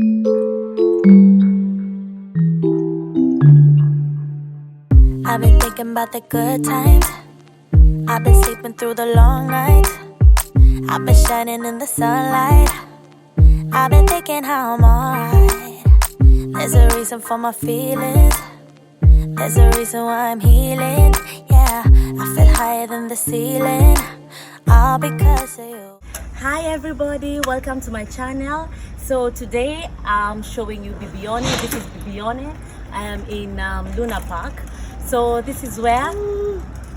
I've been thinking about the good times. I've been sleeping through the long nights. I've been shining in the sunlight. I've been thinking how I'm alright. There's a reason for my feelings. There's a reason why I'm healing. Yeah, I feel higher than the ceiling. All because of you. Hi everybody, welcome to my channel. So today I'm showing you Bibione. This is Bibione. I am in Luna Park. So this is where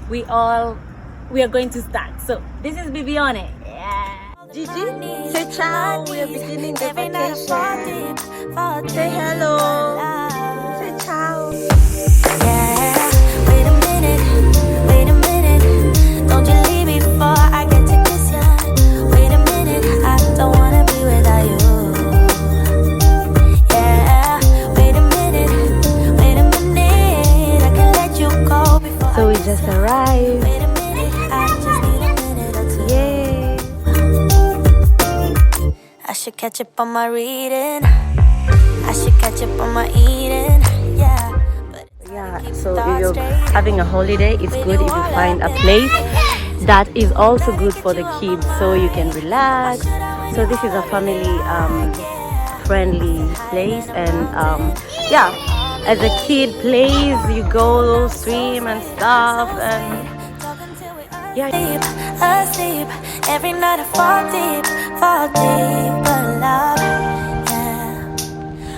we are going to start. So this is Bibione. Yeah. Gigi, say ciao. We are beginning the vacation. Say hello. Say ciao. Yeah, wait a minute, don't you leave me before I get to kiss ya. Wait a minute, I don't wanna be without you. Yeah, wait a minute, I can let you go before. So we just arrived. Wait a minute, I just need a minute or two. Yay! I should catch up on my reading. I should catch up on my eating. Yeah. Yeah, so if you're having a holiday, it's good if you find a place that is also good for the kids, so you can relax. So this is a family friendly place, and yeah, as a kid plays, you go swim and stuff, and yeah. Asleep, every night I fall deep, but love, yeah.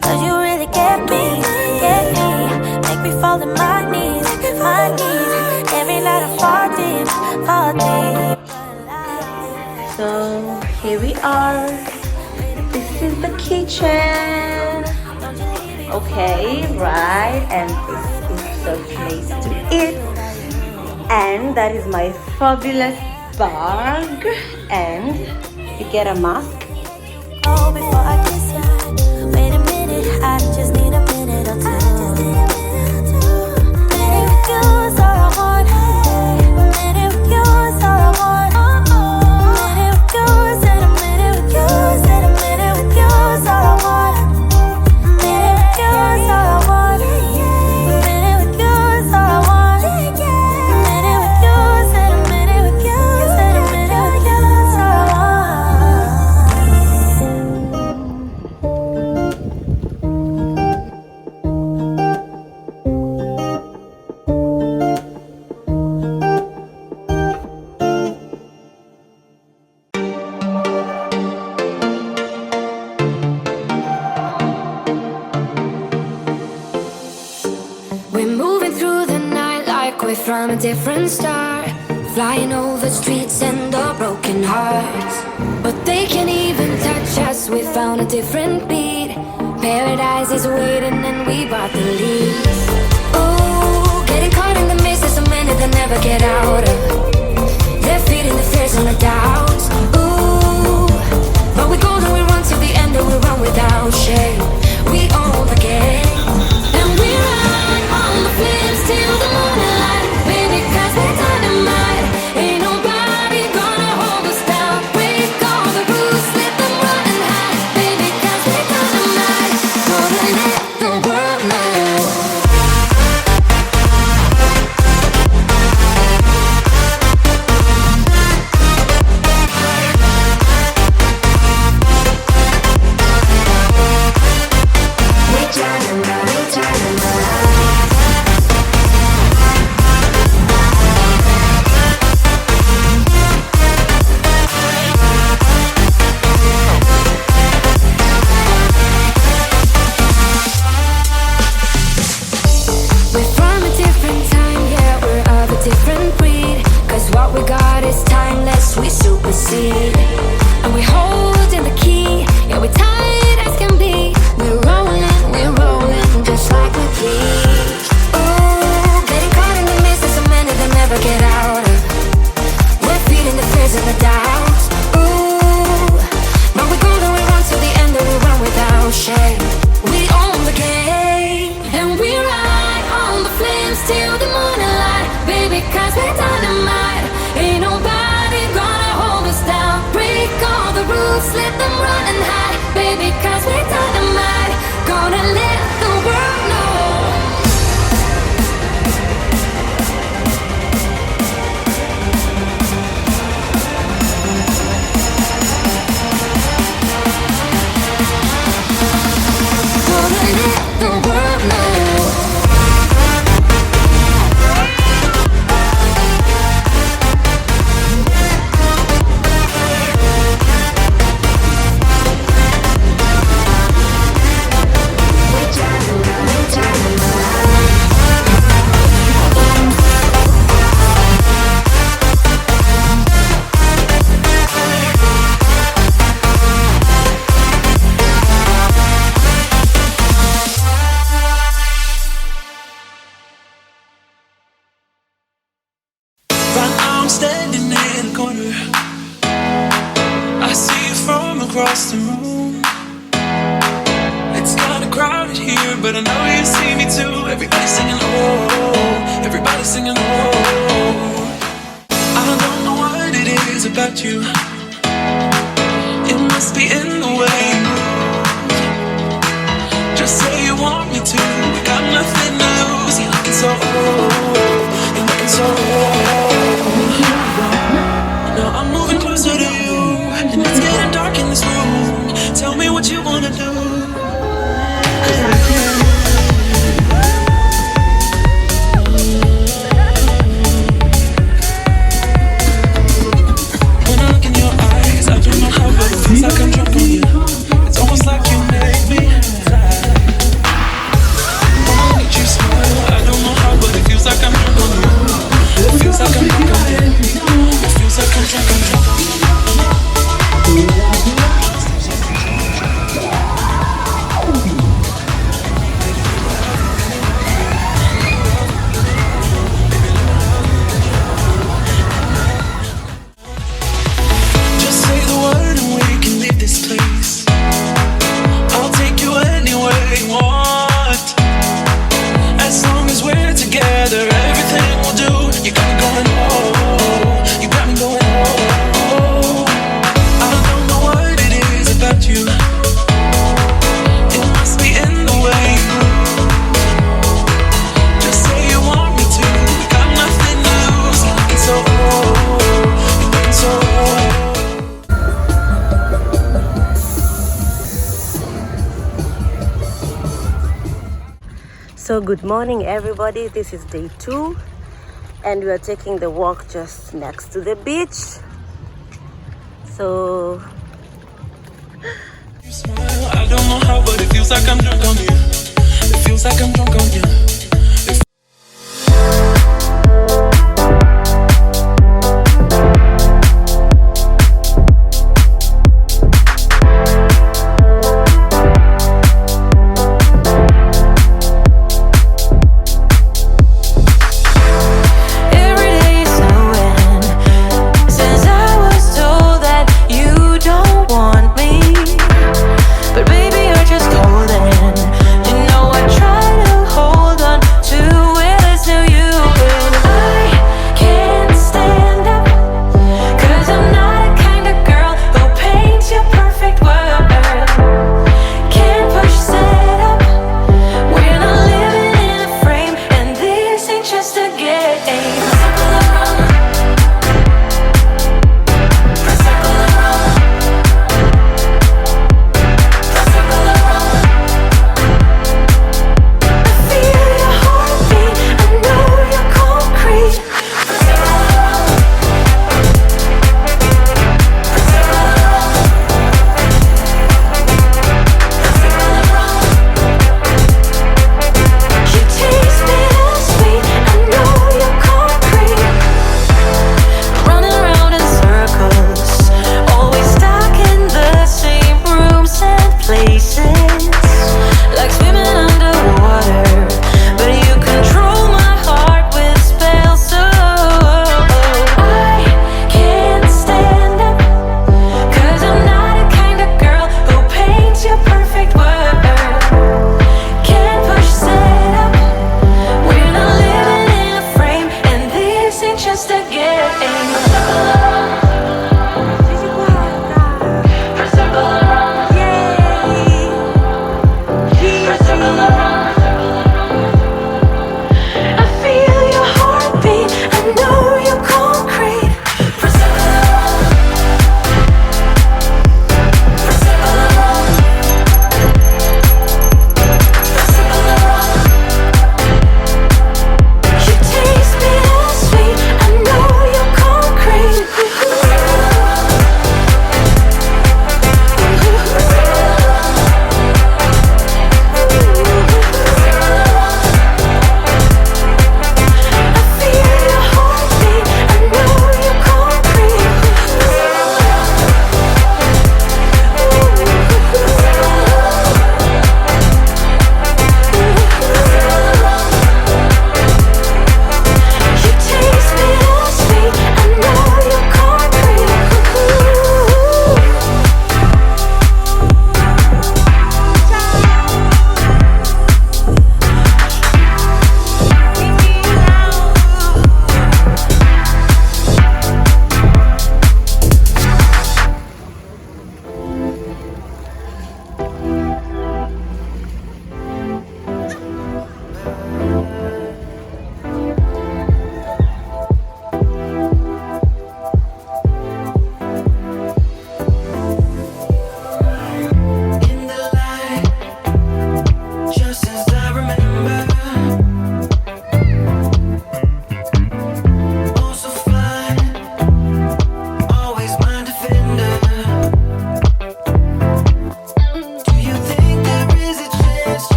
'Cause you really get me, make me fall to my knees, every night I fall deep, So here we are. This is the kitchen. Okay, right, and this is the place to eat. And that is my fabulous bag. And you get a mask. oh, before I kiss ya. Wait a minute, I just need a minute or two. Minute with you is all I want. Minute with you is all I want. Minute with you, said a minute with you, said a minute with you is all I want. Minute with you is all I want. Minute with you is all I want. Minute with you, said a minute with you, said a minute with you is all I want. We're moving through the night like we're from a different star, flying over streets and our broken hearts. But they can't even touch us, we found a different beat. Paradise is waiting and we bought the lead. Oh, getting caught in the mist, there's so many that never get out of. They're feeding the fears and the doubts. Ooh, but we go and we run till the end and we run without shame. We own the game. And we run on the flames till the morning light. Baby, 'cause we're dynamite. Ain't nobody gonna hold us down. Break all the rules, let them run and hide. Baby, 'cause we're dynamite. Gonna let the world know. singing, but I know you see me too. Everybody singing, oh, everybody singing, oh. I don't know what it is about you. It must be in the way you move. Just say you want me to. We got nothing to lose. You're looking so old. You're looking so old. Now I'm moving closer to you, and it's getting dark in this room. Tell me what you wanna do. When I look in your eyes, I don't know how, but it feels like I'm drunk on you. It's almost like you make me fly. When I look at you smile, I don't know how, but it feels like I'm drunk on you. It feels like I'm drunk on you. It feels like I'm drunk on you. Just say the word and we can leave this place. I'll take you anywhere you want. As long as we're together, everything we'll do. You got me going, oh. You got me going, oh. I don't know what it is about you. It must be in the way you move. Just say you want me to. We got nothing to lose. You're looking so old. You're looking so old. So good morning everybody, this is day 2 and we are taking the walk just next to the beach. So You smile, I don't know how, but it feels like I'm drunk on you. It feels like I'm drunk on you. Every day snowing since I was told that you don't want me, but baby you're just holding. You know I try to hold on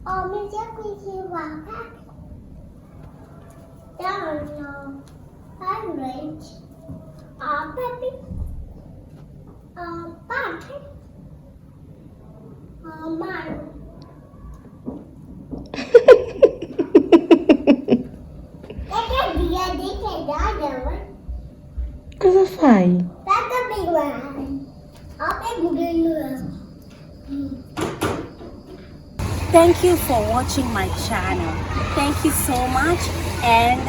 mình sẽ quy chi vào các down average baby part mine. Cái gì vậy? Đi cái đó rồi. Cosa fai? Guarda bene. Open the Thank you for watching my channel. Thank you so much and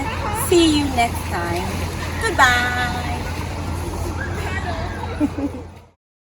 see you next time. Goodbye.